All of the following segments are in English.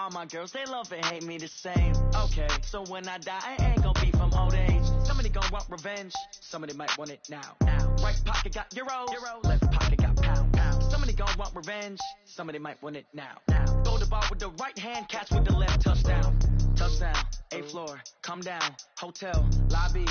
All my girls, they love and hate me the same. Okay, so when I die, I ain't gonna be from old age. Somebody gonna want revenge, somebody might want it now. Right pocket got euros, left pocket got pound. Somebody gonna want revenge, somebody might want it now. Go to ball with the right hand, catch with the left, touchdown. Touchdown, 8th floor, come down, hotel, lobby.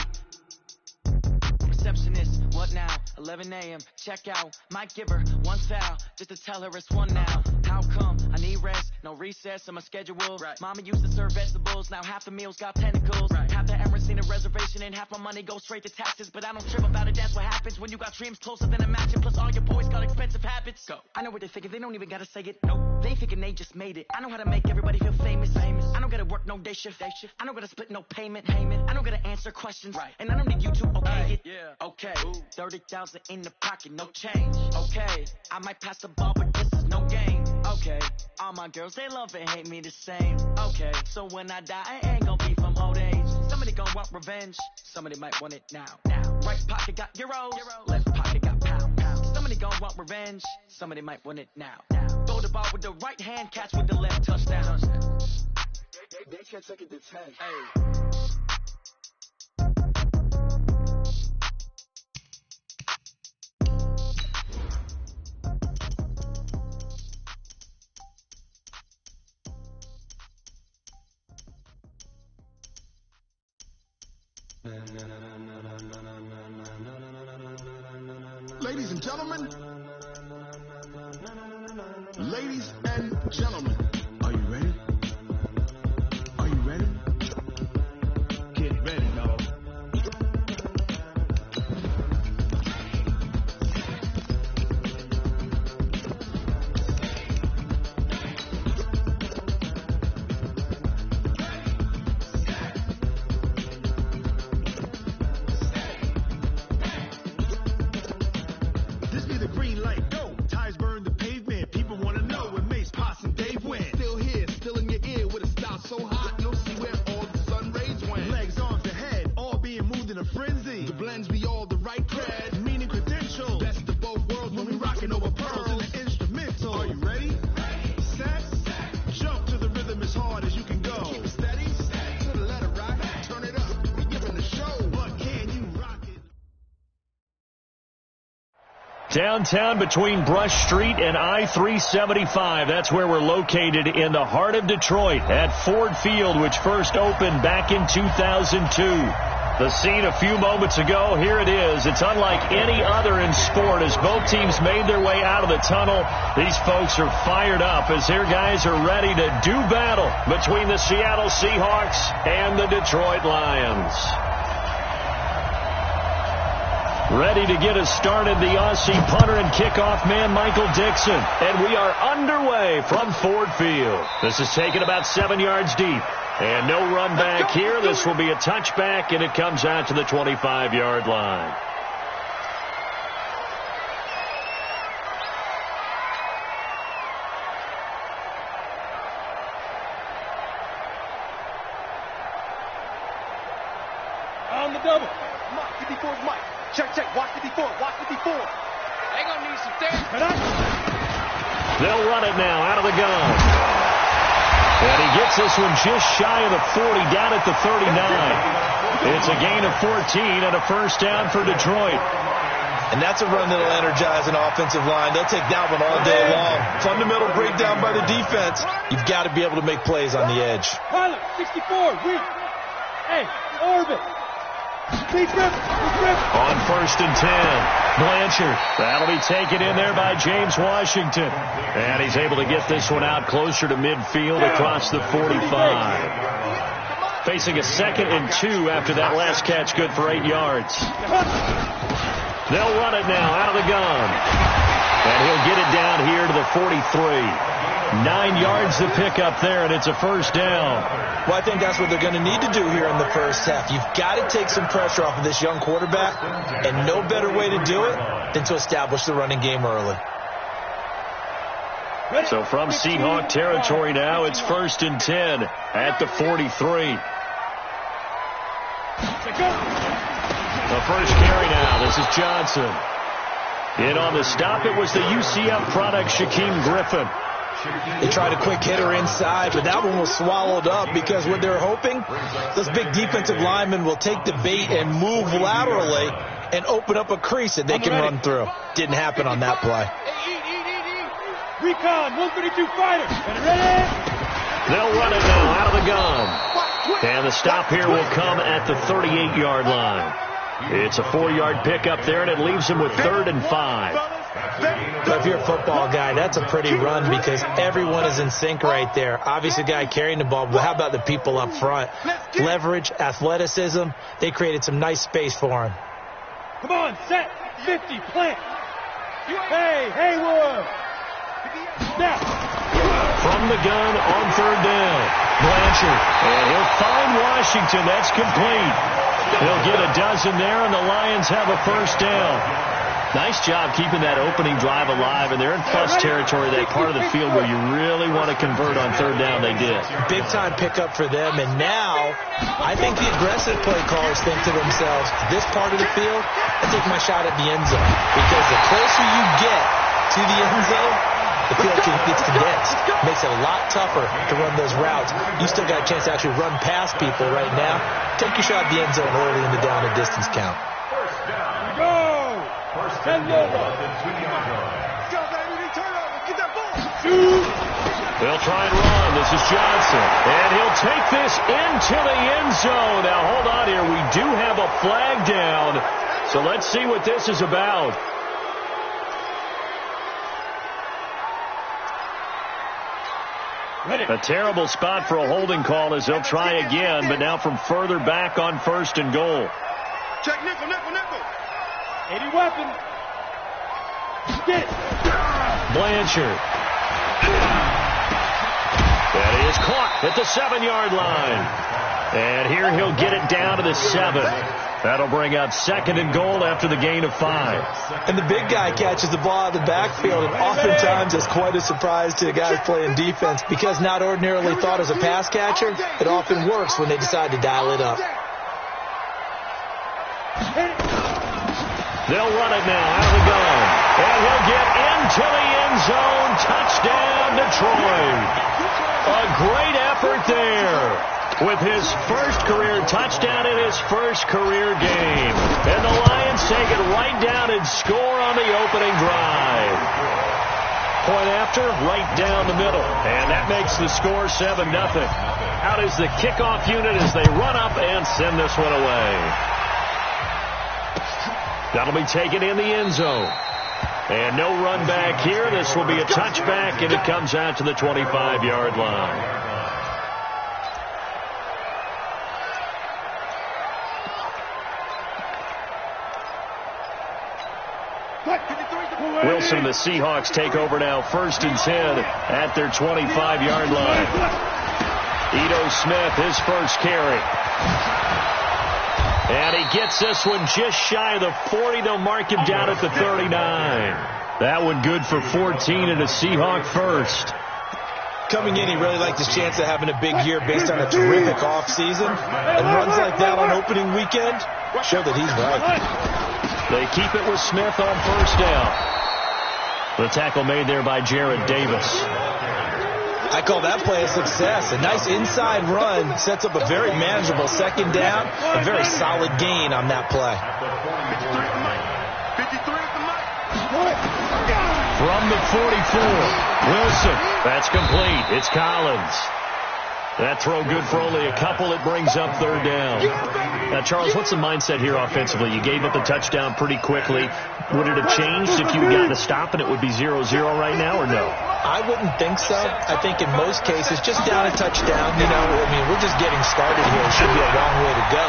Receptionist, what now? 11 a.m. Check out. Might give her one foul just to tell her it's one now. How come? I need rest, no recess in my schedule. Right. Mama used to serve vegetables, now half the meals got tentacles. Right. Half the Emirates seen a reservation and half my money goes straight to taxes. But I don't trip about it, that's what happens when you got dreams closer than a matching. Plus all your boys got expensive habits. Go. I know what they thinking, they don't even gotta say it. Nope. They thinking they just made it. I know how to make everybody feel famous. I don't gotta work no day shift. I don't gotta split no payment. I don't gotta answer questions. Right. And I don't need you to okay it. Yeah. Okay, 30,000 in the pocket, no change. Okay, I might pass the ball, but this is no game. Okay, all my girls, they love and hate me the same. Okay, so when I die, I ain't gonna be from old age. Somebody gonna want revenge, somebody might want it now. Right pocket got euros, left pocket got pound. Somebody gonna want revenge, somebody might want it now. Throw the ball with the right hand, catch with the left, touchdown. They can't take it to 10. Hey. Ladies and gentlemen, are you ready? Are you ready? Get ready, dog. This be the green light, go. Tires burn the pavement. People want to know when Mace, Potts, and Dave went. Still here, still in your ear with a style so hot, you'll see where all the sun rays went. Legs, arms, and head, all being moved in a frenzy. The blends be all the right cred, meaning credentials. Best of both worlds when we rocking over pearls in the instrumental. Are you ready? Set, jump to the rhythm as hard as you can go. Keep it steady, to the letter right, turn it up. We giving the show, but can you rock it? Downtown between Brush Street and I-375. That's where we're located in the heart of Detroit at Ford Field, which first opened back in 2002. The scene a few moments ago, here it is. It's unlike any other in sport as both teams made their way out of the tunnel. These folks are fired up as their guys are ready to do battle between the Seattle Seahawks and the Detroit Lions. Ready to get us started, the Aussie punter and kickoff man, Michael Dixon. And we are underway from Ford Field. This is taken about 7 yards deep. And no run back here. This will be a touchback, and it comes out to the 25-yard line. On the double. Mike, 54 is Mike. Check, watch 54, They're going to need some therapy. They'll run it now out of the gun. And he gets this one just shy of the 40, down at the 39. It's a gain of 14 and a first down for Detroit. And that's a run that'll energize an offensive line. They'll take that one all day long. Fundamental breakdown by the defense. You've got to be able to make plays on the edge. Pilot, 64, weak. Hey, orbit. On first and 10, Blanchard. That'll be taken in there by James Washington. And he's able to get this one out closer to midfield across the 45. Facing a 2nd and 2 after that last catch, good for 8 yards. They'll run it now out of the gun. And he'll get it down here to the 43. 9 yards to pick up there, and it's a first down. Well, I think that's what they're going to need to do here in the first half. You've got to take some pressure off of this young quarterback, and no better way to do it than to establish the running game early. So from Seahawk territory now, it's first and 10 at the 43. The first carry now. This is Johnson. In on the stop, it was the UCF product, Shaquem Griffin. They tried a quick hitter inside, but that one was swallowed up because what they're hoping, those big defensive linemen will take the bait and move laterally and open up a crease that they can run through. Didn't happen on that play. Recon, 132 fighter. Ready? They'll run it now out of the gun. And the stop here will come at the 38-yard line. It's a 4-yard pickup there, and it leaves them with 3rd and 5. But if you're a football guy, that's a pretty run because everyone is in sync right there. Obviously, the guy carrying the ball, but how about the people up front? Leverage, athleticism. They created some nice space for him. Come on, set, 50, plant. Hey, Haywood. Snap. From the gun on 3rd down. Blanchard. And he'll find Washington. That's complete. He'll get a dozen there, and the Lions have a 1st down. Nice job keeping that opening drive alive, and they're in plus territory, that part of the field where you really want to convert on 3rd down. They did. Big-time pickup for them, and now I think the aggressive play callers think to themselves, this part of the field, I take my shot at the end zone, because the closer you get to the end zone, the field gets condensed. Makes it a lot tougher to run those routes. You still got a chance to actually run past people right now. Take your shot at the end zone early in the down and distance count. Go! They'll try and run. This is Johnson. And he'll take this into the end zone. Now, hold on here. We do have a flag down. So let's see what this is about. A terrible spot for a holding call as they'll try again, but now from further back on 1st and goal. Check nickel. 80 weapon. Get it. Blanchard. That is caught at the 7-yard line. And here he'll get it down to the 7. That'll bring up 2nd and goal after the gain of 5. And the big guy catches the ball out of the backfield, and oftentimes it's quite a surprise to the guys playing defense because not ordinarily thought as a pass catcher, it often works when they decide to dial it up. They'll run it now out of the gun. And he'll get into the end zone. Touchdown, Detroit. A great effort there. With his first career touchdown in his first career game. And the Lions take it right down and score on the opening drive. Point after, right down the middle. And that makes the score 7-0. Out is the kickoff unit as they run up and send this one away. That'll be taken in the end zone. And no run back here. This will be a touchback, and it comes out to the 25-yard line. Wilson and the Seahawks take over now, 1st and 10 at their 25-yard line. Ito Smith, his first carry. And he gets this one just shy of the 40. They'll mark him down at the 39. That one good for 14 and a Seahawk first. Coming in, he really liked his chance of having a big year based on a terrific offseason. And runs like that on opening weekend show that he's right. They keep it with Smith on 1st down. The tackle made there by Jared Davis. I call that play a success. A nice inside run sets up a very manageable 2nd down. A very solid gain on that play. From the 44, Wilson. That's complete. It's Collins. That throw good for only a couple. It brings up 3rd down. Now, Charles, what's the mindset here offensively? You gave up a touchdown pretty quickly. Would it have changed if you had gotten a stop and it would be 0-0 right now, or no? I wouldn't think so. I think in most cases, just down a touchdown, we're just getting started here. It should be a long way to go.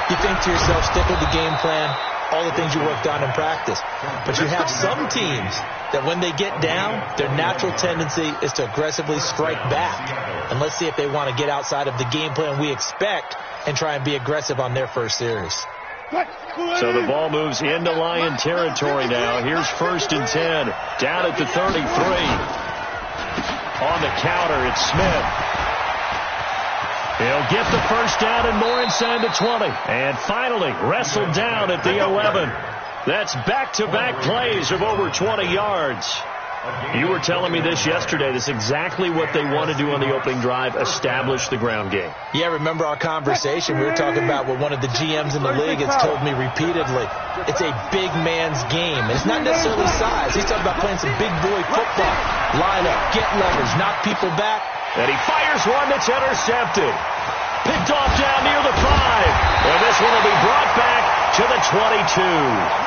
You think to yourself, stick with the game plan, all the things you worked on in practice. But you have some teams that when they get down, their natural tendency is to aggressively strike back. And let's see if they want to get outside of the game plan we expect and try and be aggressive on their first series. So the ball moves into Lion territory now. Here's 1st and 10. Down at the 33. On the counter, it's Smith. He'll get the 1st down and more inside the 20. And finally, wrestled down at the 11. That's back-to-back plays of over 20 yards. You were telling me this yesterday. This is exactly what they want to do on the opening drive, establish the ground game. Yeah, remember our conversation? We were talking about what one of the GMs in the league has told me repeatedly. It's a big man's game. And it's not necessarily size. He's talking about playing some big boy football. Line up, get leverage, knock people back. And he fires one that's intercepted. Picked off down near the 5. And this one will be brought back to the 22.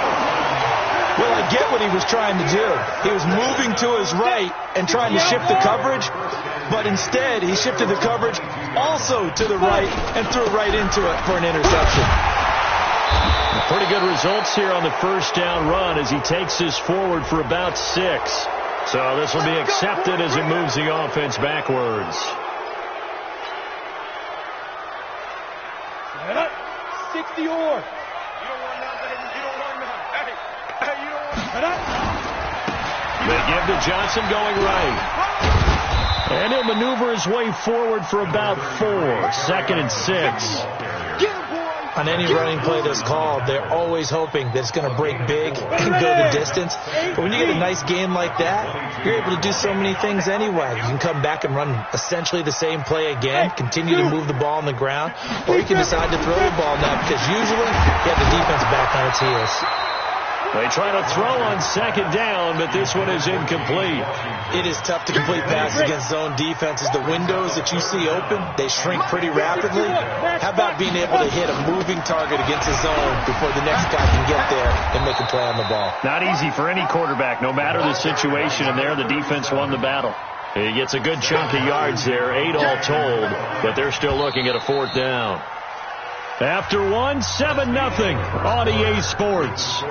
Well, I get what he was trying to do. He was moving to his right and trying to shift the coverage, but instead he shifted the coverage also to the right and threw right into it for an interception. Pretty good results here on the first down run as he takes this forward for about 6. So this will be accepted as it moves the offense backwards. 60 or. They give to Johnson going right. And he'll maneuver his way forward for about 4. 2nd and 6. On any running play that's called, they're always hoping that it's going to break big and go the distance. But when you get a nice game like that, you're able to do so many things anyway. You can come back and run essentially the same play again, continue to move the ball on the ground, or you can decide to throw the ball now because usually you have the defense back on its heels. They try to throw on 2nd down, but this one is incomplete. It is tough to complete passes against zone defenses. The windows that you see open, they shrink pretty rapidly. How about being able to hit a moving target against a zone before the next guy can get there and make a play on the ball? Not easy for any quarterback, no matter the situation, and there the defense won the battle. He gets a good chunk of yards there, 8 all told, but they're still looking at a 4th down. After 1, 7-0 on EA Sports.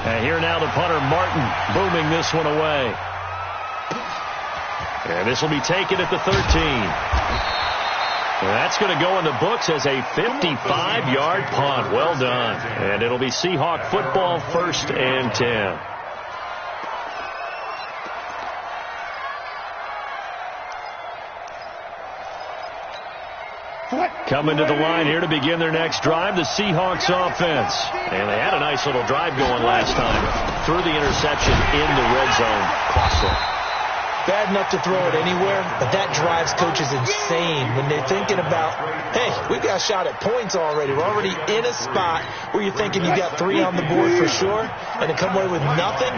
And here now the punter, Martin, booming this one away. And this will be taken at the 13. And that's going to go in the books as a 55-yard punt. Well done. And it'll be Seahawk football, 1st and 10. Coming to the line here to begin their next drive, the Seahawks offense. And they had a nice little drive going last time. Threw the interception in the red zone. Cost them. Bad enough to throw it anywhere, but that drives coaches insane when they're thinking about, hey, we got a shot at points already. We're already in a spot where you're thinking you got 3 on the board for sure, and to come away with nothing,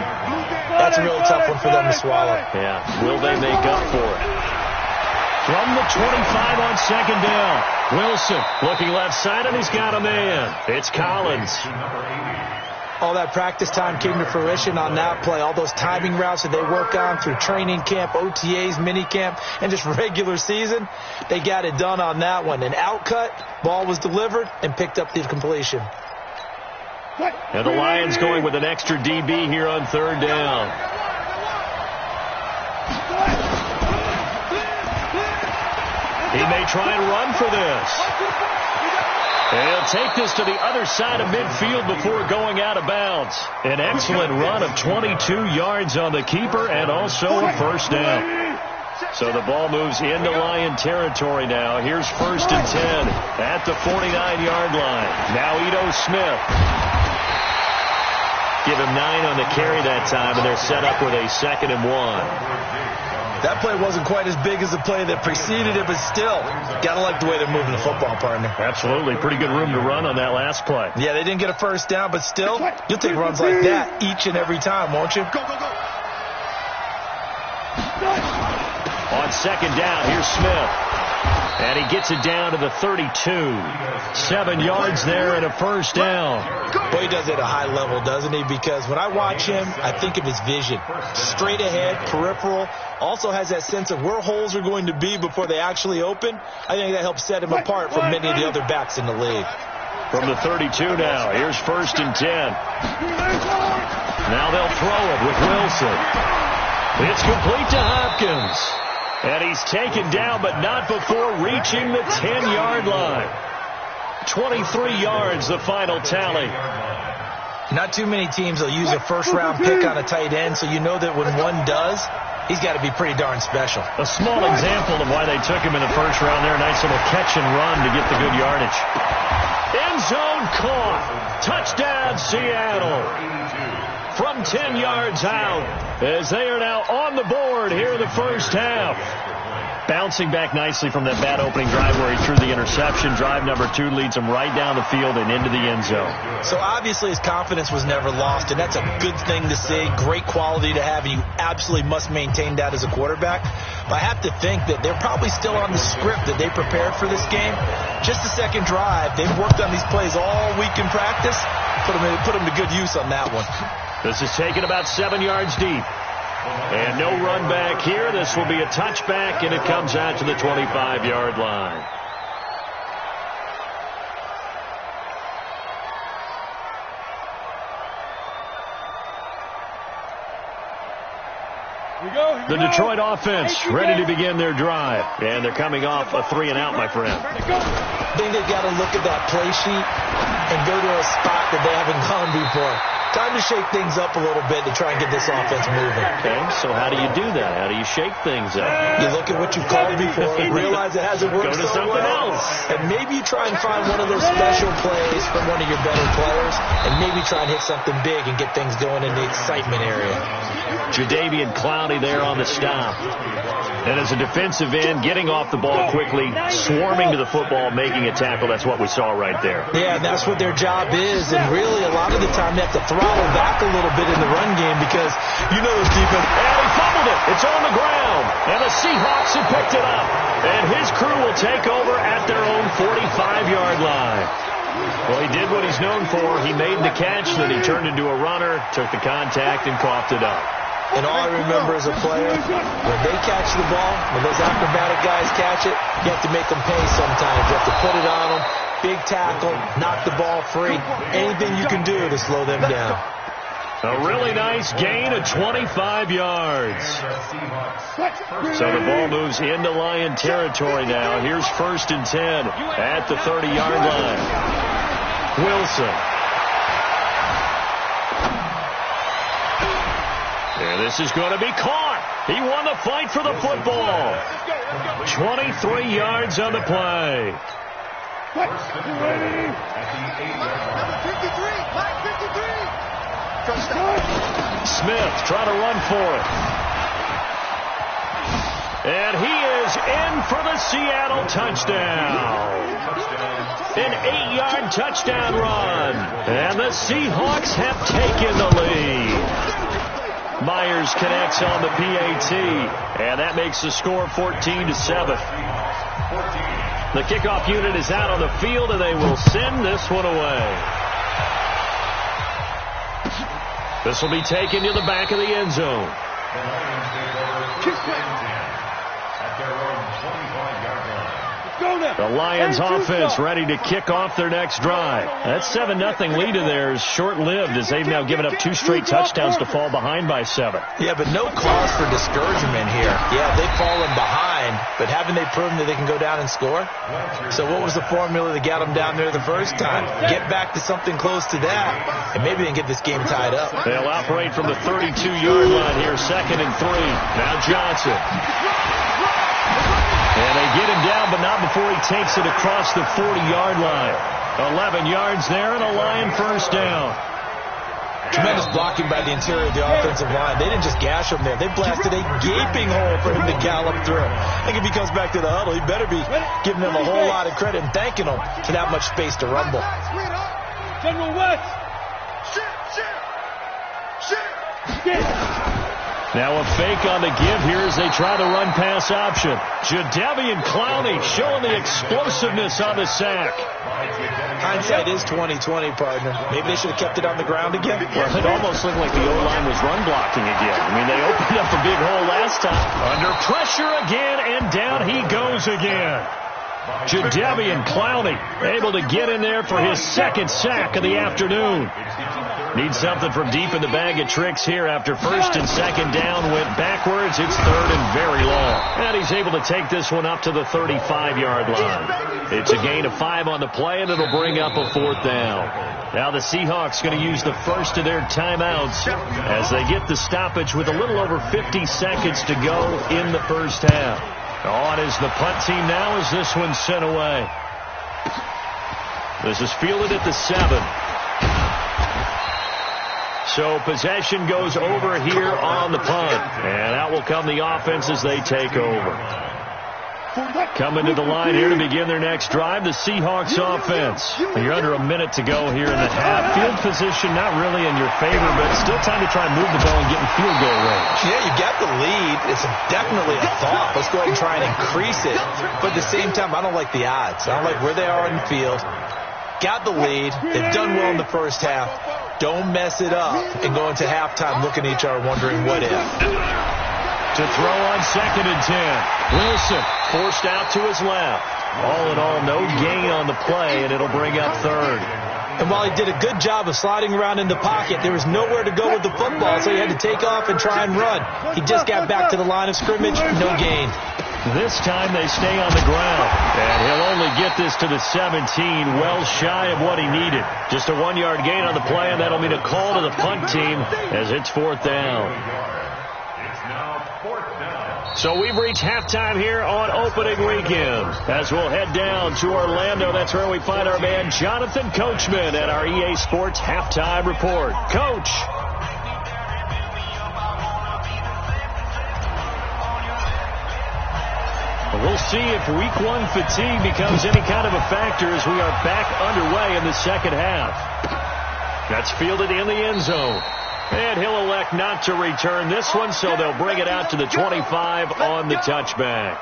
that's a really tough one for them to swallow. Yeah, will they make up for it? From the 25 on 2nd down. Wilson looking left side, and he's got a man. It's Collins. All that practice time came to fruition on that play. All those timing routes that they work on through training camp, OTAs, minicamp, and just regular season, they got it done on that one. An outcut, ball was delivered, and picked up the completion. And the Lions going with an extra DB here on 3rd down. He may try and run for this. And he'll take this to the other side of midfield before going out of bounds. An excellent run of 22 yards on the keeper and also a 1st down. So the ball moves into Lion territory now. Here's 1st and 10 at the 49-yard line. Now Ito Smith. Give him 9 on the carry that time, and they're set up with a 2nd and 1. That play wasn't quite as big as the play that preceded it, but still, got to like the way they're moving the football, partner. Absolutely. Pretty good room to run on that last play. Yeah, they didn't get a 1st down, but still, you'll take runs like that each and every time, won't you? Go, go, go. On 2nd down, here's Smith. And he gets it down to the 32. 7 yards there and a 1st down. Boy, he does it at a high level, doesn't he? Because when I watch him, I think of his vision. Straight ahead, peripheral. Also has that sense of where holes are going to be before they actually open. I think that helps set him apart from many of the other backs in the league. From the 32 now, here's 1st and 10. Now they'll throw it with Wilson. It's complete to Hopkins. And he's taken down, but not before reaching the 10-yard line. 23 yards, the final tally. Not too many teams will use a 1st-round pick on a tight end, so you know that when one does, he's got to be pretty darn special. A small example of why they took him in the 1st round there. Nice little catch and run to get the good yardage. End zone caught. Touchdown, Seattle. From 10 yards out, as they are now on the board here in the first half. Bouncing back nicely from that bad opening drive where he threw the interception. Drive number 2 leads him right down the field and into the end zone. So obviously his confidence was never lost, and that's a good thing to see. Great quality to have, and you absolutely must maintain that as a quarterback. But I have to think that they're probably still on the script that they prepared for this game. Just the second drive. They've worked on these plays all week in practice. Put them to good use on that one. This is taken about 7 yards deep. And no run back here. This will be a touchback, and it comes out to the 25-yard line. The Detroit offense ready to begin their drive. And they're coming off a 3-and-out, my friend. I think they've got to look at that play sheet and go to a spot that they haven't gone before. Time to shake things up a little bit to try and get this offense moving. Okay, so how do you do that? How do you shake things up? You look at what you've called before and realize it hasn't worked Go to something else. And maybe you try and find one of those special plays from one of your better players, and maybe try and hit something big and get things going in the excitement area. Jadeveon Clowney there on the stop. And as a defensive end, getting off the ball quickly, swarming to the football, making a tackle. That's what we saw right there. Yeah, and that's what their job is. And really, a lot of the time, they have to throttle back a little bit in the run game because you know this defense. And he fumbled it. It's on the ground. And the Seahawks have picked it up. And his crew will take over at their own 45-yard line. Well, he did what he's known for. He made the catch, then he turned into a runner, took the contact, and coughed it up. And all I remember as a player, when they catch the ball, when those acrobatic guys catch it, you have to make them pay sometimes. You have to put it on them, big tackle, knock the ball free. Anything you can do to slow them down. A really nice gain of 25 yards. So the ball moves into Lion territory now. Here's 1st and 10 at the 30-yard line. Wilson. And this is going to be caught. He won the fight for the football. 23 yards on the play. Smith trying to run for it. And he is in for the Seattle touchdown. An 8-yard touchdown run. And the Seahawks have taken the lead. Myers connects on the PAT, and that makes the score 14-7. The kickoff unit is out on the field, and they will send this one away. This will be taken to the back of the end zone. The Lions offense ready to kick off their next drive. That 7-0 lead of theirs short-lived as they've now given up 2 straight touchdowns to fall behind by 7. Yeah, but no cause for discouragement here. Yeah, they've fallen behind, but haven't they proven that they can go down and score? So what was the formula that got them down there the first time? Get back to something close to that, and maybe they can get this game tied up. They'll operate from the 32-yard line here, 2nd and 3. Now Johnson. And they get him down, but not before he takes it across the 40-yard line. 11 yards there and a Lion first down. Tremendous blocking by the interior of the offensive line. They didn't just gash him there. They blasted a gaping hole for him to gallop through. I think if he comes back to the huddle, he better be giving them a whole lot of credit and thanking them for that much space to rumble. General West. Now a fake on the give here as they try the run-pass option. Jadeveon Clowney showing the explosiveness on the sack. Hindsight is 20/20, partner. Maybe they should have kept it on the ground again. Well, it almost looked like the O-line was run blocking again. I mean, they opened up a big hole last time. Under pressure again, and down he goes again. Jadeveon Clowney able to get in there for his 2nd sack of the afternoon. Needs something from deep in the bag of tricks here after 1st and 2nd down went backwards. It's 3rd and very long. And he's able to take this one up to the 35-yard line. It's a gain of 5 on the play, and it'll bring up a 4th down. Now the Seahawks going to use the first of their timeouts as they get the stoppage with a little over 50 seconds to go in the first half. On is the punt team now as this one's sent away. This is fielded at the 7. So possession goes over here on the punt. And out will come the offense as they take over. Coming to the line here to begin their next drive, the Seahawks offense. You're under a minute to go here in the half. Field position not really in your favor, but still time to try and move the ball and get in field goal range. Yeah, you got the lead. It's definitely a thought. Let's go ahead and try and increase it. But at the same time, I don't like the odds. I don't like where they are in the field. Got the lead. They've done well in the first half. Don't mess it up and go into halftime looking at each other wondering what if. To throw on 2nd and 10. Wilson forced out to his left. All in all, no gain on the play, and it'll bring up 3rd. And while he did a good job of sliding around in the pocket, there was nowhere to go with the football, so he had to take off and try and run. He just got back to the line of scrimmage, no gain. This time they stay on the ground, and he'll only get this to the 17, well shy of what he needed. Just a 1-yard gain on the play, and that'll mean a call to the punt team as it's 4th down. So we've reached halftime here on opening weekend. As we'll head down to Orlando, that's where we find our man Jonathan Coachman at our EA Sports Halftime Report. Coach. We'll see if week 1 fatigue becomes any kind of a factor as we are back underway in the second half. That's fielded in the end zone. And he'll elect not to return this one, so they'll bring it out to the 25 on the touchback.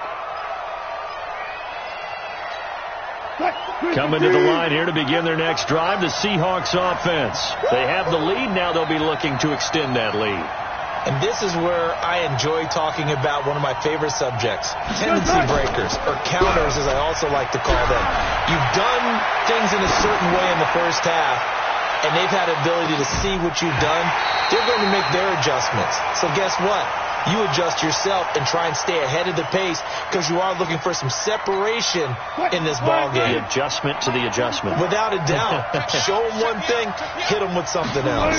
Coming to the line here to begin their next drive, the Seahawks offense. They have the lead. Now they'll be looking to extend that lead. And this is where I enjoy talking about one of my favorite subjects, tendency breakers, or counters as I also like to call them. You've done things in a certain way in the first half, and they've had the ability to see what you've done. They're going to make their adjustments. So guess what? You adjust yourself and try and stay ahead of the pace because you are looking for some separation in this ball game. The adjustment to the adjustment. Without a doubt. Show them one thing, hit them with something else.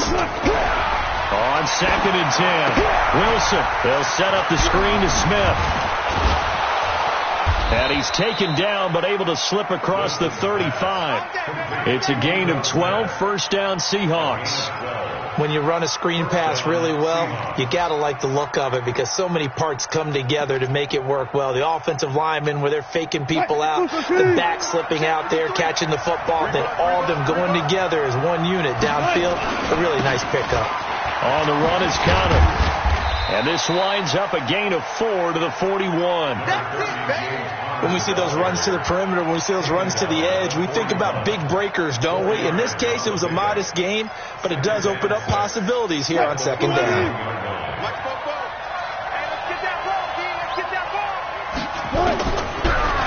On 2nd and 10, Wilson. They'll set up the screen to Smith. And he's taken down but able to slip across the 35. It's a gain of 12, 1st down Seahawks. When you run a screen pass really well, you got to like the look of it because so many parts come together to make it work well. The offensive linemen where they're faking people out, the back slipping out there, catching the football, then all of them going together as one unit downfield. A really nice pickup. On the run is Conner. And this winds up a gain of 4 to the 41. When we see those runs to the perimeter, when we see those runs to the edge, we think about big breakers, don't we? In this case, it was a modest game, but it does open up possibilities here on 2nd down.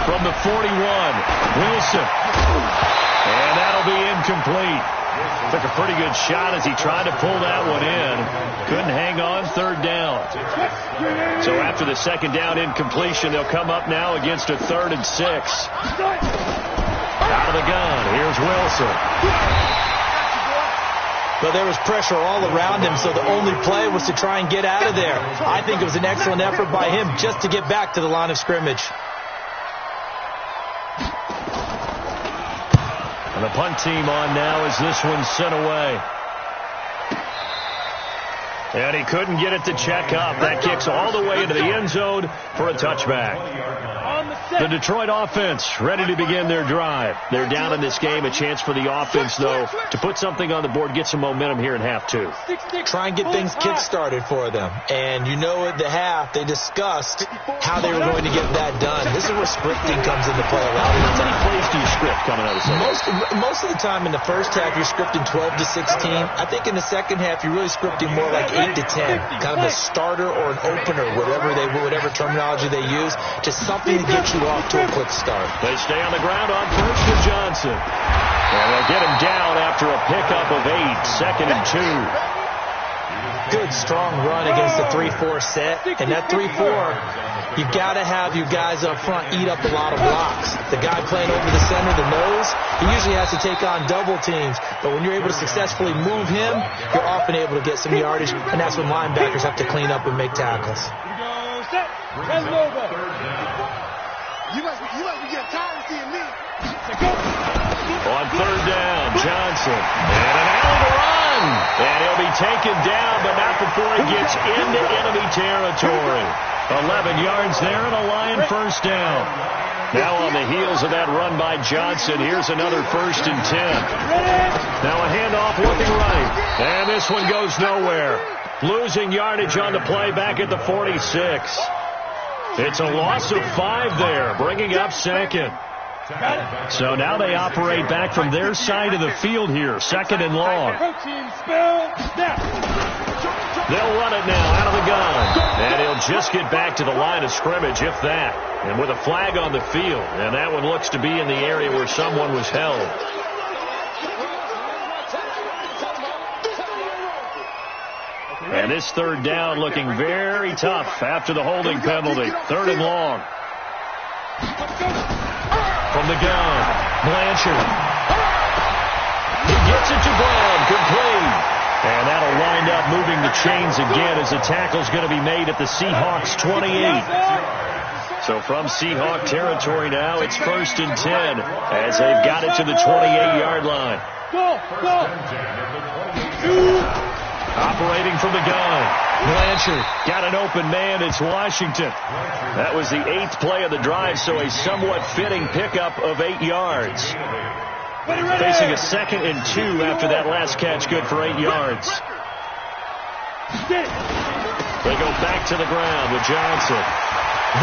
From the 41, Wilson. And that'll be incomplete. Took a pretty good shot as he tried to pull that one in. Couldn't hang on, 3rd down. So after the 2nd down incompletion, they'll come up now against a 3rd and 6. Out of the gun, here's Wilson. Well, there was pressure all around him, so the only play was to try and get out of there. I think it was an excellent effort by him just to get back to the line of scrimmage. And the punt team on now as this one's sent away. And he couldn't get it to check up. That kicks all the way into the end zone for a touchback. The Detroit offense ready to begin their drive. They're down in this game. A chance for the offense, though, to put something on the board, get some momentum here in half 2. Try and get things kick-started for them. And you know at the half, they discussed how they were going to get that done. This is where scripting comes into play a lot of the time. How many plays do you script coming out of the second? Most of the time in the first half, you're scripting 12 to 16. I think in the second half, you're really scripting more like 8 to 10. Kind of a starter or an opener, whatever terminology they use, just something to get you off to a quick start. They stay on the ground on 1st and Johnson. And they'll get him down after a pickup of 8, 2nd and 2. Good, strong run against the 3-4 set. And that 3-4, you've got to have you guys up front eat up a lot of blocks. The guy playing over the center, the nose, he usually has to take on double teams. But when you're able to successfully move him, you're often able to get some yardage. And that's when linebackers have to clean up and make tackles. You must be getting tired of seeing me. On third down, Johnson. And an alley run. And he'll be taken down, but not before he gets into enemy territory. 11 yards there and a Lion first down. Now on the heels of that run by Johnson, here's another 1st and 10. Now a handoff looking right. And this one goes nowhere. Losing yardage on the play back at the 46. It's a loss of 5 there, bringing up 2nd. So now they operate back from their side of the field here, 2nd and long. They'll run it now out of the gun. And he'll just get back to the line of scrimmage, if that. And with a flag on the field. And that one looks to be in the area where someone was held. And this 3rd down looking very tough after the holding penalty. 3rd and long. From the gun, Blanchard. He gets it to Brown, complete. And that'll wind up moving the chains again as the tackle's going to be made at the Seahawks 28. So from Seahawk territory now, it's 1st and 10 as they've got it to the 28-yard line. Operating from the gun. Blanchard got an open man. It's Washington. That was the 8th play of the drive, so a somewhat fitting pickup of 8 yards. Facing a 2nd and 2 after that last catch, good for 8 yards. They go back to the ground with Johnson.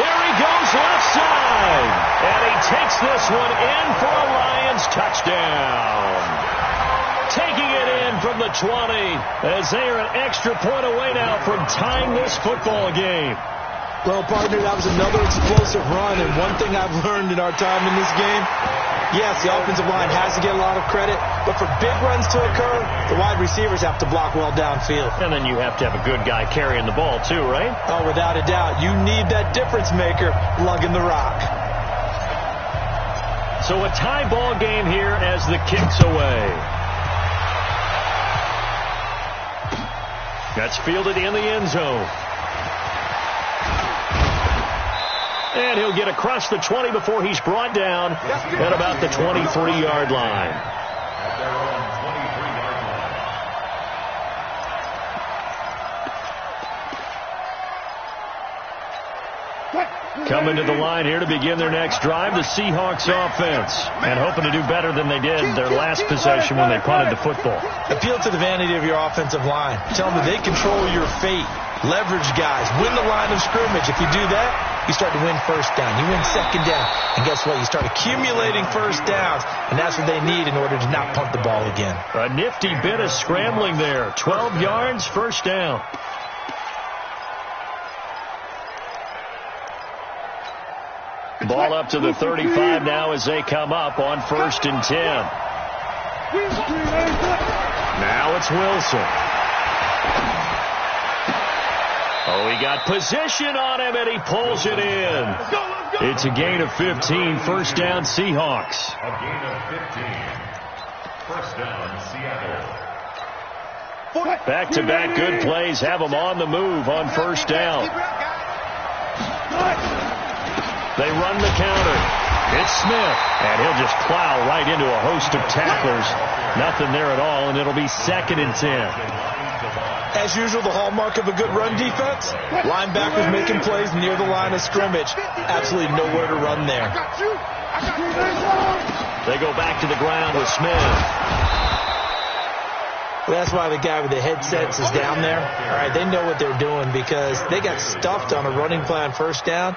There he goes left side. And he takes this one in for a Lions touchdown. Taking it in from the 20 as they are an extra point away now from tying this football game. Well, partner, that was another explosive run, and one thing I've learned in our time in this game, yes, the offensive line has to get a lot of credit, but for big runs to occur, the wide receivers have to block well downfield. And then you have to have a good guy carrying the ball too, right? Oh, without a doubt. You need that difference maker lugging the rock. So a tie ball game here as the kick's away. That's fielded in the end zone. And he'll get across the 20 before he's brought down at about the 23-yard line. Coming to the line here to begin their next drive, the Seahawks offense. And hoping to do better than they did their last possession when they punted the football. Appeal to the vanity of your offensive line. Tell them that they control your fate. Leverage guys. Win the line of scrimmage. If you do that, you start to win first down. You win second down. And guess what? You start accumulating first downs. And that's what they need in order to not punt the ball again. A nifty bit of scrambling there. 12 yards, first down. Ball up to the 35 now as they come up on 1st and 10. Now it's Wilson. Oh, he got position on him, and he pulls it in. It's a gain of 15. First down, Seahawks. A gain of 15. First down, Seattle. Back-to-back good plays have them on the move on first down. They run the counter. It's Smith, and he'll just plow right into a host of tacklers. Nothing there at all, and it'll be 2nd and 10. As usual, the hallmark of a good run defense, linebackers making plays near the line of scrimmage. Absolutely nowhere to run there. They go back to the ground with Smith. Well, that's why the guy with the headsets is down there. All right, they know what they're doing because they got stuffed on a running play on first down.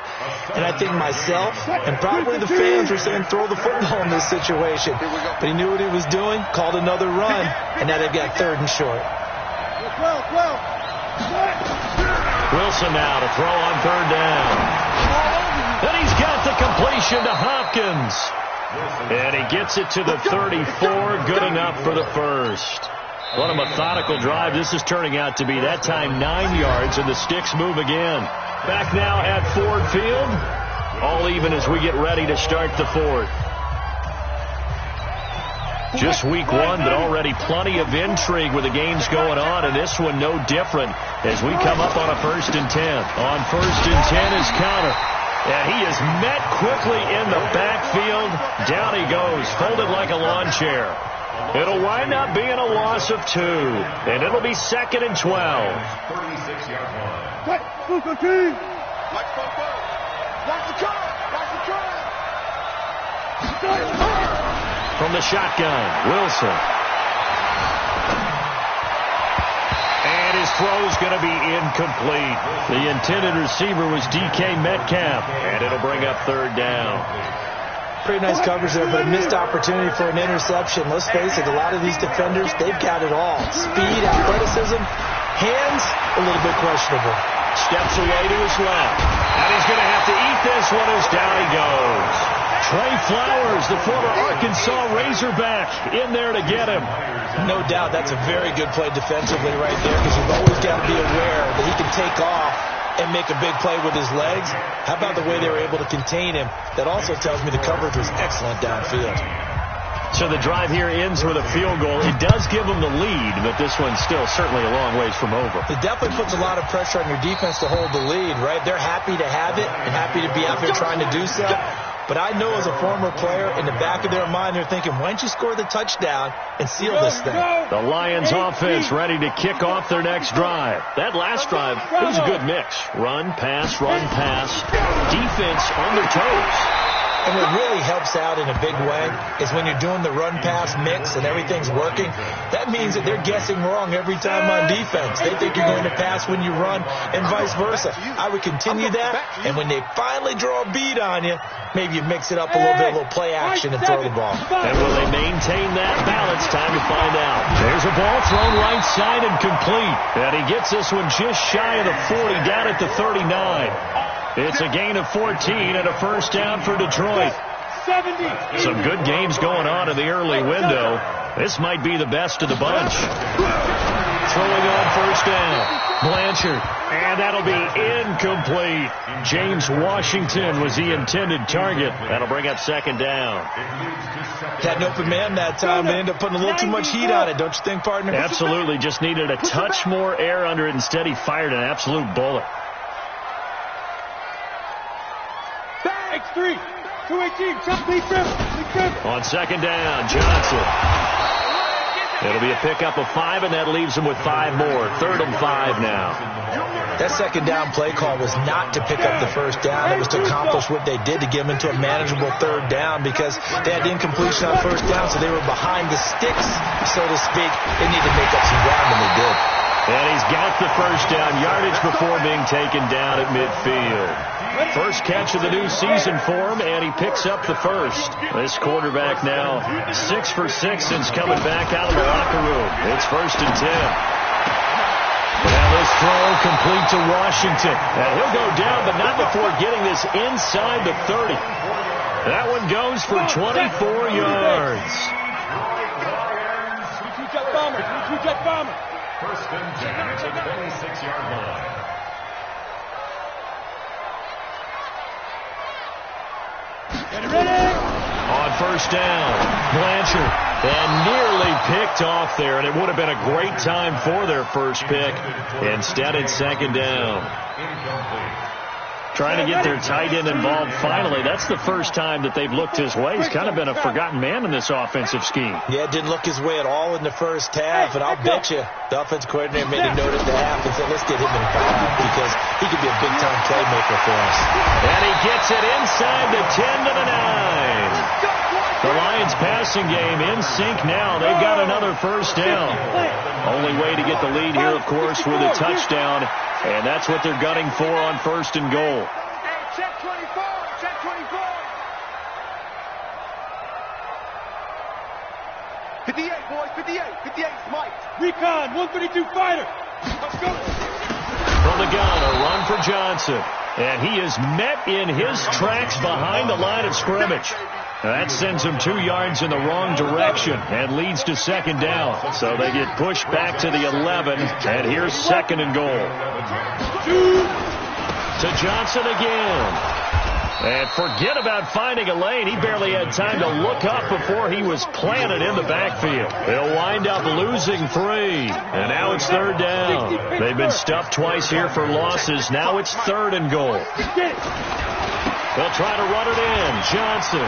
And I think myself and probably the fans were saying throw the football in this situation. But he knew what he was doing, called another run, and now they've got 3rd and short. Wilson now to throw on 3rd down. And he's got the completion to Hopkins. And he gets it to the 34, good enough for the first. What a methodical drive this is turning out to be. That time 9 yards, and the sticks move again. Back now at Ford Field. All even as we get ready to start the 4th. Just week 1, but already plenty of intrigue with the games going on, and this one no different as we come up on a 1st and 10. On 1st and 10 is counter. And he is met quickly in the backfield. Down he goes, folded like a lawn chair. It'll wind up being a loss of 2, and it'll be 2nd and 12. 36-yard line. Watch the car. Watch the car. From the shotgun, Wilson. And his throw's going to be incomplete. The intended receiver was DK Metcalf, and it'll bring up 3rd down. Pretty nice coverage there, but a missed opportunity for an interception. Let's face it, a lot of these defenders, they've got it all. Speed, athleticism, hands, a little bit questionable. Steps away to his left. And he's going to have to eat this one as down he goes. Trey Flowers, the former Arkansas Razorback, in there to get him. No doubt that's a very good play defensively right there, because you've always got to be aware that he can take off and make a big play with his legs. How about the way they were able to contain him? That also tells me the coverage was excellent downfield. So the drive here ends with a field goal. It does give them the lead, but this one's still certainly a long ways from over. It definitely puts a lot of pressure on your defense to hold the lead, right? They're happy to have it and happy to be out there trying to do so. But I know as a former player, in the back of their mind, they're thinking, why don't you score the touchdown and seal this thing? The Lions offense ready to kick off their next drive. That last drive, it was a good mix. Run, pass, defense on their toes. And what really helps out in a big way is when you're doing the run-pass mix and everything's working, that means that they're guessing wrong every time on defense. They think you're going to pass when you run and vice versa. I would continue that, and when they finally draw a beat on you, maybe you mix it up a little bit, a little play action and throw the ball. And will they maintain that balance? Time to find out. There's a ball thrown right side and complete. And he gets this one just shy of the 40, down at the 39. It's a gain of 14 and a first down for Detroit. 70. Some good games going on in the early window. This might be the best of the bunch. Throwing on first down. Blanchard. And that'll be incomplete. James Washington was the intended target. That'll bring up 2nd down. Had an open man that time. They ended up putting a little too much heat on it, don't you think, partner? Absolutely. Just needed a touch more air under it. Instead, he fired an absolute bullet. X3, 218, on 2nd down, Johnson. It'll be a pickup of 5, and that leaves him with 5 more. 3rd and 5 now. That 2nd down play call was not to pick up the first down. It was to accomplish what they did to get them into a manageable 3rd down, because they had incompletion on first down, so they were behind the sticks, so to speak. They needed to make up some ground, and they did. And he's got the first down yardage before being taken down at midfield. First catch of the new season for him, and he picks up the first. This quarterback now 6 for 6 since coming back out of the locker room. It's 1st and 10. Now this throw complete to Washington. And he'll go down, but not before getting this inside the 30. That one goes for 24 yards. Jet bomber. 1st and 10 at the 26-yard line. Get ready. On first down, Blanchard. And nearly picked off there, and it would have been a great time for their first pick. Instead, it's 2nd down. Trying to get their tight end involved finally. That's the first time that they've looked his way. He's kind of been a forgotten man in this offensive scheme. Yeah, it didn't look his way at all in the first half, and I'll bet you the offensive coordinator made a note at the half and said, let's get him involved because he could be a big-time playmaker for us. And he gets it inside the 10 to the 9. The Lions passing game in sync now. They've got another first down. Only way to get the lead here, of course, with a touchdown. And that's what they're gunning for on 1st and goal. Check 24. Check 24. 58, boys. 58. 58, Mike. Recon, 132 fighter. Let's go. From the gun, a run for Johnson. And he is met in his tracks behind the line of scrimmage. That sends him 2 yards in the wrong direction and leads to 2nd down. So they get pushed back to the 11, and here's 2nd and goal. To Johnson again. And forget about finding a lane. He barely had time to look up before he was planted in the backfield. They'll wind up losing 3. And now it's 3rd down. They've been stuffed twice here for losses. Now it's 3rd and goal. They'll try to run it in. Johnson.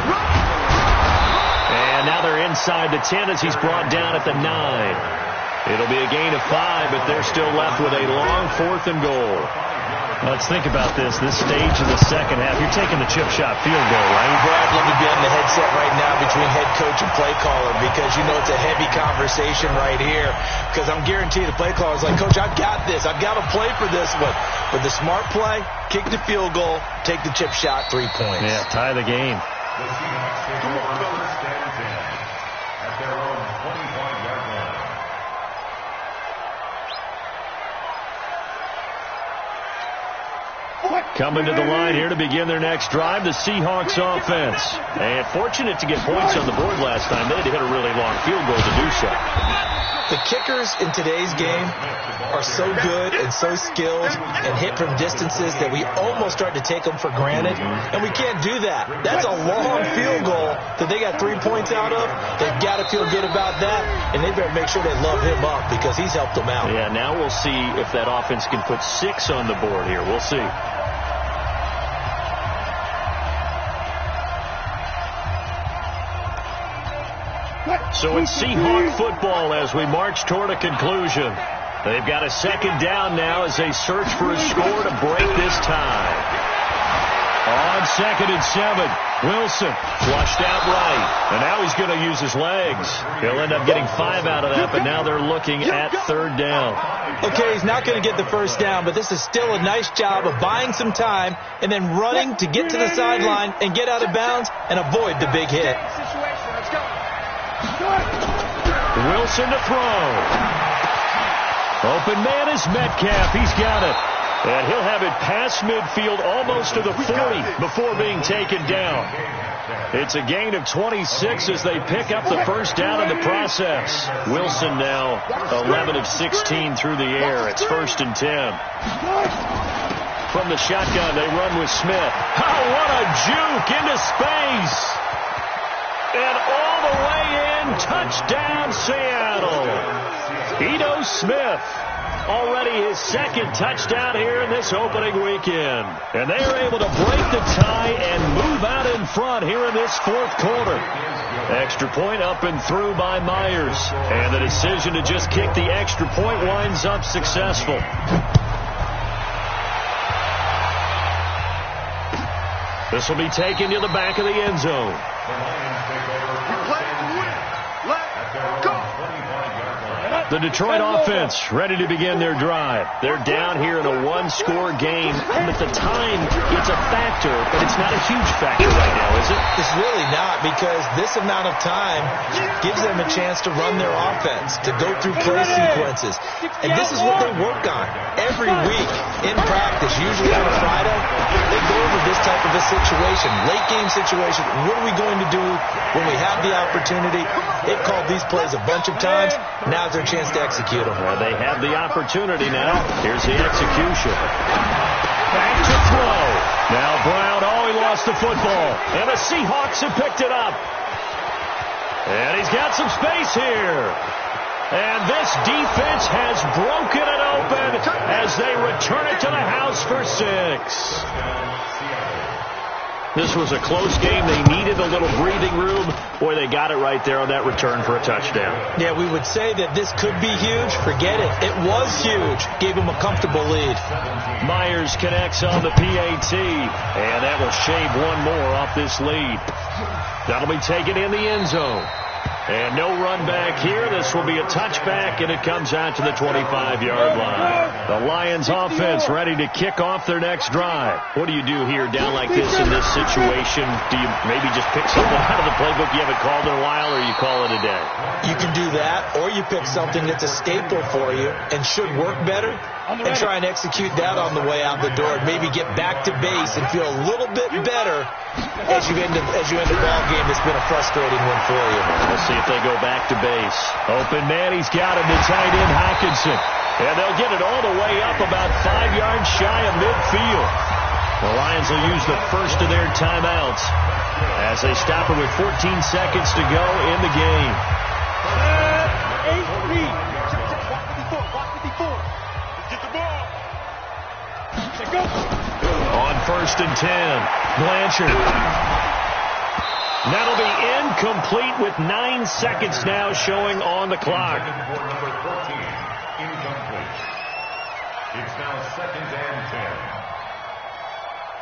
And now they're inside the 10 as he's brought down at the 9. It'll be a gain of 5, but they're still left with a long 4th and goal. Let's think about this stage of the second half. You're taking the chip shot field goal, right? Brad, let me be on the headset right now between head coach and play caller because you know it's a heavy conversation right here because I'm guaranteed the play caller is like, Coach, I've got this. I've got to play for this one. But the smart play, kick the field goal, take the chip shot, 3 points. Yeah, tie the game. The Seahawks take over stands in at their own 25-yard line. Coming to the line here to begin their next drive, the Seahawks offense. And fortunate to get points on the board last time. They had to hit a really long field goal to do so. The kickers in today's game are so good and so skilled and hit from distances that we almost start to take them for granted. And we can't do that. That's a long field goal that they got 3 points out of. They've got to feel good about that. And they better make sure they love him up because he's helped them out. Yeah, now we'll see if that offense can put 6 on the board here. We'll see. So it's Seahawk football as we march toward a conclusion. They've got a 2nd down now as they search for a score to break this tie. On 2nd and 7, Wilson flushed out right. And now he's going to use his legs. He'll end up getting 5 out of that, but now they're looking at 3rd down. Okay, he's not going to get the 1st down, but this is still a nice job of buying some time and then running to get to the sideline and get out of bounds and avoid the big hit. Wilson to throw. Open man is Metcalf. He's got it. And he'll have it past midfield almost to the 40 before being taken down. It's a gain of 26 as they pick up the 1st down in the process. Wilson now 11 of 16 through the air. It's 1st and 10. From the shotgun, they run with Smith. Oh, what a juke into space. And all the way in, touchdown Seattle. Ito Smith, already his 2nd touchdown here in this opening weekend. And they are able to break the tie and move out in front here in this 4th quarter. Extra point up and through by Myers. And the decision to just kick the extra point winds up successful. This will be taken to the back of the end zone. The Detroit offense ready to begin their drive. They're down here in a 1-score game. And at the time, it's a factor, but it's not a huge factor right now, is it? It's really not because this amount of time gives them a chance to run their offense, to go through play sequences. And this is what they work on every week in practice, usually on a Friday. They go over this type of a situation, late game situation. What are we going to do when we have the opportunity? They've called these plays a bunch of times. Now's their chance to execute them. Well, they have the opportunity now. Here's the execution. Back to throw. Now Brown, he lost the football. And the Seahawks have picked it up. And he's got some space here. And this defense has broken it open as they return it to the house for 6. This was a close game. They needed a little breathing room. Boy, they got it right there on that return for a touchdown. Yeah, we would say that this could be huge. Forget it. It was huge. Gave them a comfortable lead. Myers connects on the PAT, and that will shave one more off this lead. That'll be taken in the end zone. And no run back here. This will be a touchback, and it comes out to the 25-yard line. The Lions offense ready to kick off their next drive. What do you do here down like this in this situation? Do you maybe just pick something out of the playbook you haven't called in a while, or you call it a day? You can do that, or you pick something that's a staple for you and should work better and try and execute that on the way out the door and maybe get back to base and feel a little bit better as you end the ball game. It's been a frustrating one for you. We'll see if they go back to base. Open man, he's got him to tight end Hockenson. And they'll get it all the way up about 5 yards shy of midfield. The Lions will use the first of their timeouts as they stop it with 14 seconds to go in the game. 8 lead. Watch the before. Get the ball. Let's go. On 1st and 10, Blanchard. That'll be incomplete with 9 seconds now showing on the clock. For number 14, incomplete. It's now 2nd and 10.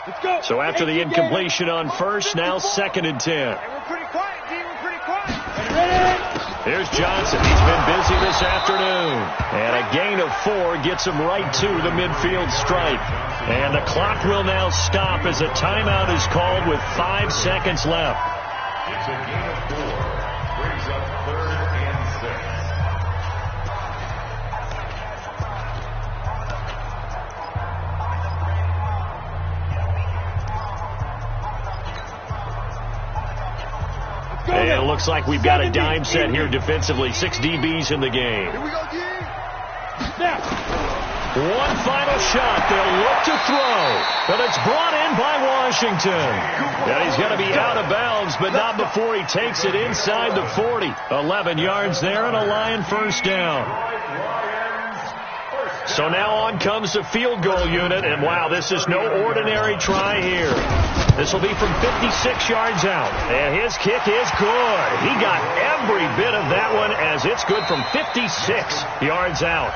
Let's go. So after the incompletion on 1st, now 2nd and 10. Hey, we're pretty quiet, D. We're pretty quiet. Here's Johnson. He's been busy this afternoon. And a gain of 4 gets him right to the midfield stripe. And the clock will now stop as a timeout is called with 5 seconds left. It's a gain of 4. Brings up 3rd and 6. And it looks like we've got a dime set here defensively. 6 DBs in the game. Here we go, D. Snap. One final shot. They'll look to throw. But it's brought in by Washington. And he's going to be out of bounds, but not before he takes it inside the 40. 11 yards there and a Lion first down. So now on comes the field goal unit. And wow, this is no ordinary try here. This will be from 56 yards out. And his kick is good. He got every bit of that one as it's good from 56 yards out.